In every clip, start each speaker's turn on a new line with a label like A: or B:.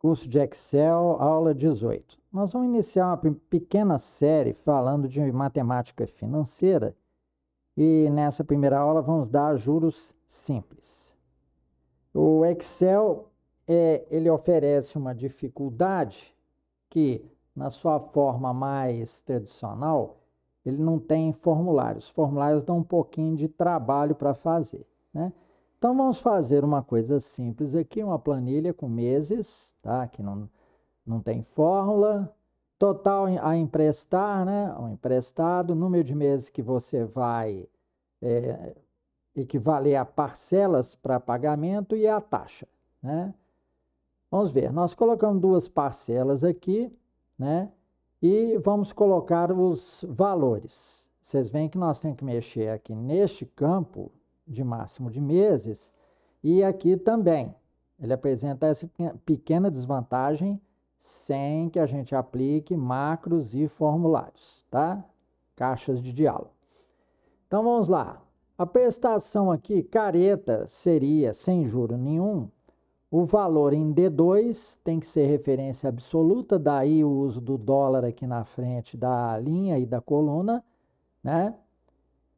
A: Curso de Excel, aula 18. Nós vamos iniciar uma pequena série falando de matemática financeira e nessa primeira aula vamos dar juros simples. O Excel, ele oferece uma dificuldade que, na sua forma mais tradicional, ele não tem formulários. Os formulários dão um pouquinho de trabalho para fazer, né? Então, vamos fazer uma coisa simples aqui, uma planilha com meses, tá? Que não tem fórmula. Total a emprestar, né? O emprestado, número de meses que você vai equivaler a parcelas para pagamento e a taxa, né? Vamos ver, nós colocamos duas parcelas aqui, né? E vamos colocar os valores. Vocês veem que nós temos que mexer aqui neste campo de máximo de meses e aqui também. Ele apresenta essa pequena desvantagem sem que a gente aplique macros e formulários, tá? Caixas de diálogo. Então vamos lá. A prestação aqui, careta, seria sem juro nenhum. O valor em D2 tem que ser referência absoluta, daí o uso do dólar aqui na frente da linha e da coluna, né?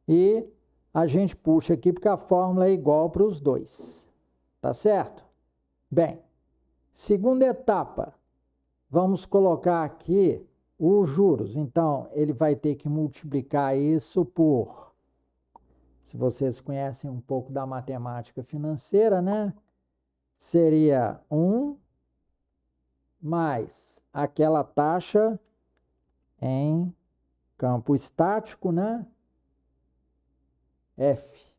A: E a gente puxa aqui porque a fórmula é igual para os dois, tá certo? Bem, segunda etapa, vamos colocar aqui os juros. Então, ele vai ter que multiplicar isso por, se vocês conhecem um pouco da matemática financeira, né? Seria 1 mais aquela taxa em campo estático, né? F.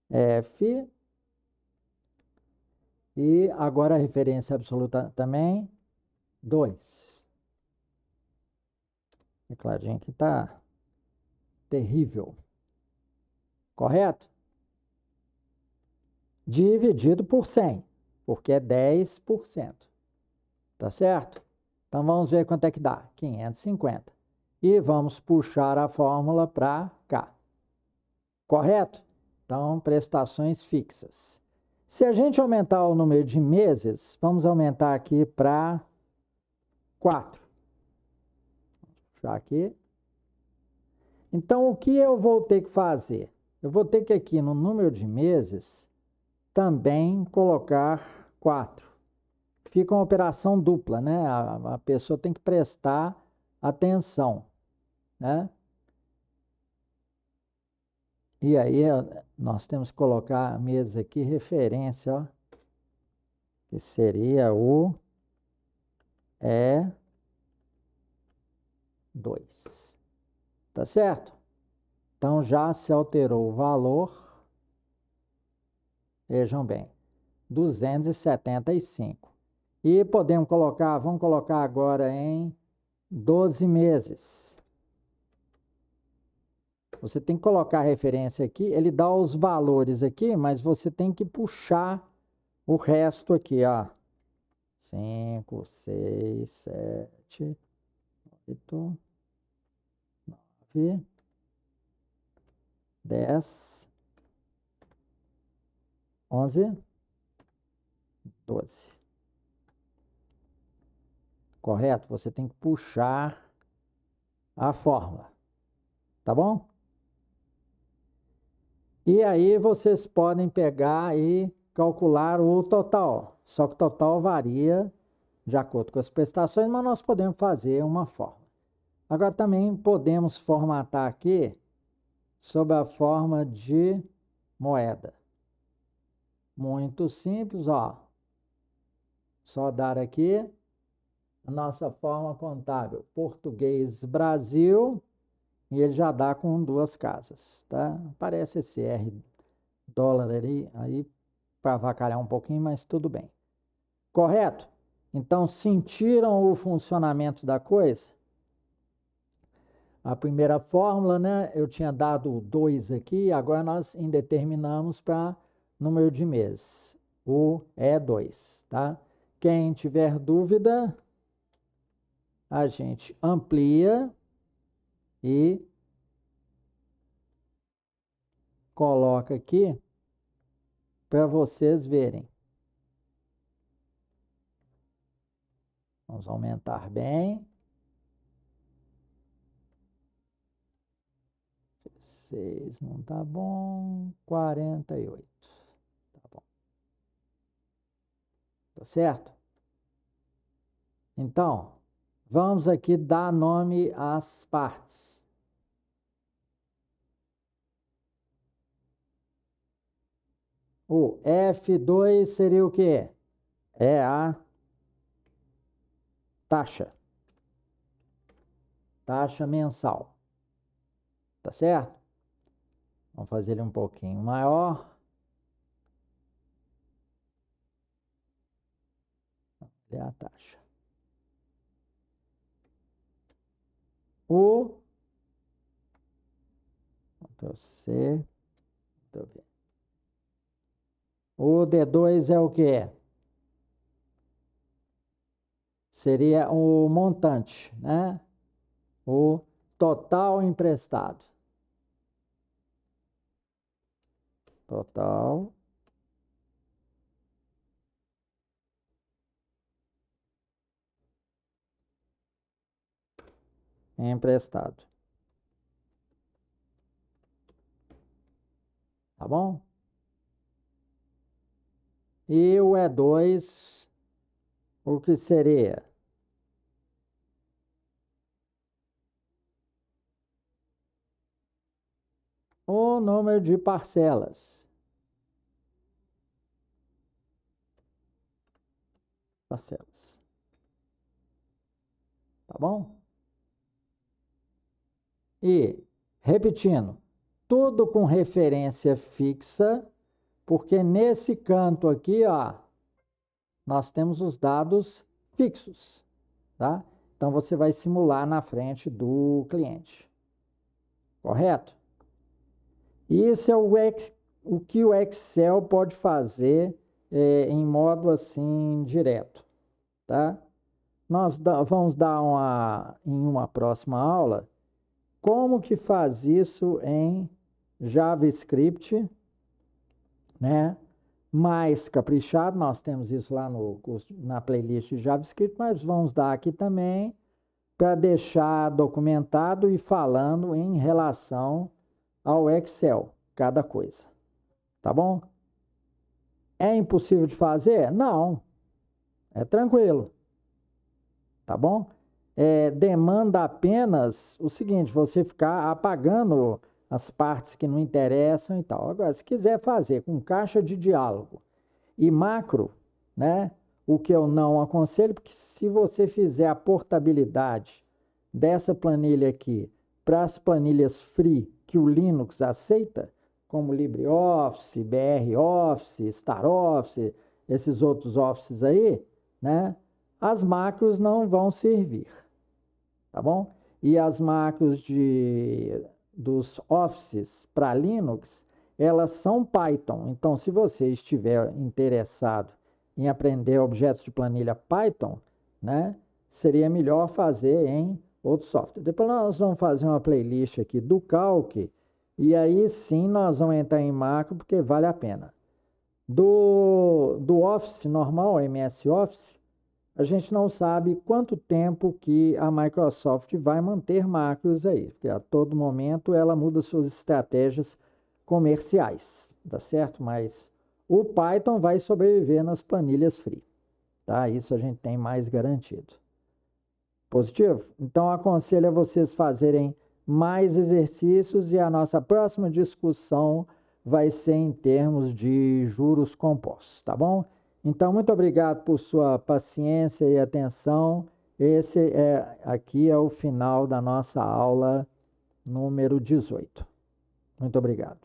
A: F. E agora a referência absoluta também, 2. Tecladinho aqui tá terrível. Correto? Dividido por 100, porque é 10%. Tá certo? Então vamos ver quanto é que dá. 550. E vamos puxar a fórmula para cá. Correto? Então, prestações fixas. Se a gente aumentar o número de meses, vamos aumentar aqui para 4. Vou puxar aqui. Então, o que eu vou ter que fazer? Eu vou ter que aqui no número de meses também colocar 4. Fica uma operação dupla, né? A pessoa tem que prestar atenção, né? E aí, nós temos que colocar meses aqui, referência, ó, que seria o E2. Tá certo? Então, já se alterou o valor, vejam bem, 275. E podemos colocar, vamos colocar agora em 12 meses. Você tem que colocar a referência aqui, ele dá os valores aqui, mas você tem que puxar o resto aqui, ó. 5, 6, 7, 8, 9, 10, 11, 12. Correto? Você tem que puxar a fórmula. Tá bom? E aí vocês podem pegar e calcular o total. Só que o total varia de acordo com as prestações, mas nós podemos fazer uma fórmula. Agora também podemos formatar aqui sob a forma de moeda. Muito simples, ó. Só dar aqui a nossa forma contábil. Português Brasil. E ele já dá com duas casas, tá? Aparece esse R dólar ali, aí para avacalhar um pouquinho, mas tudo bem. Correto? Então, sentiram o funcionamento da coisa? A primeira fórmula, né? Eu tinha dado 2 aqui, agora nós indeterminamos para número de meses. O E2, tá? Quem tiver dúvida, a gente amplia e coloca aqui para vocês verem. Vamos aumentar bem. 6 não tá bom. 48. Tá bom. Tá certo? Então, vamos aqui dar nome às partes. O F2 seria o quê? É a taxa. Taxa mensal. Tá certo? Vamos fazer ele um pouquinho maior. É a taxa. O Ctrl C, Ctrl V. O D2 é o quê? Seria o montante, né? O total emprestado. Total emprestado. Tá bom? E o E2, o que seria? O número de parcelas. Parcelas. Tá bom? E, repetindo, tudo com referência fixa, porque nesse canto aqui, ó, nós temos os dados fixos, tá? Então, você vai simular na frente do cliente, correto? Isso é o que o Excel pode fazer em modo assim direto, tá? Nós vamos dar em uma próxima aula como que faz isso em JavaScript, né? Mais caprichado, nós temos isso lá no curso, na playlist de JavaScript, mas vamos dar aqui também para deixar documentado e falando em relação ao Excel, cada coisa. Tá bom? É impossível de fazer? Não. É tranquilo. Tá bom? Demanda apenas o seguinte, você ficar apagando as partes que não interessam e tal. Agora, se quiser fazer com caixa de diálogo e macro, né? O que eu não aconselho, porque se você fizer a portabilidade dessa planilha aqui para as planilhas free que o Linux aceita, como LibreOffice, BROffice, StarOffice, esses outros Offices aí, né? As macros não vão servir, tá bom? E as macros dos Offices para Linux, elas são Python. Então, se você estiver interessado em aprender objetos de planilha Python, né, seria melhor fazer em outro software. Depois nós vamos fazer uma playlist aqui do Calc, e aí sim nós vamos entrar em macro, porque vale a pena. Do Office normal, MS Office, a gente não sabe quanto tempo que a Microsoft vai manter macros aí, porque a todo momento ela muda suas estratégias comerciais, tá certo? Mas o Python vai sobreviver nas planilhas free, tá? Isso a gente tem mais garantido. Positivo? Então aconselho a vocês fazerem mais exercícios e a nossa próxima discussão vai ser em termos de juros compostos, tá bom? Então, muito obrigado por sua paciência e atenção. Aqui é o final da nossa aula número 18. Muito obrigado.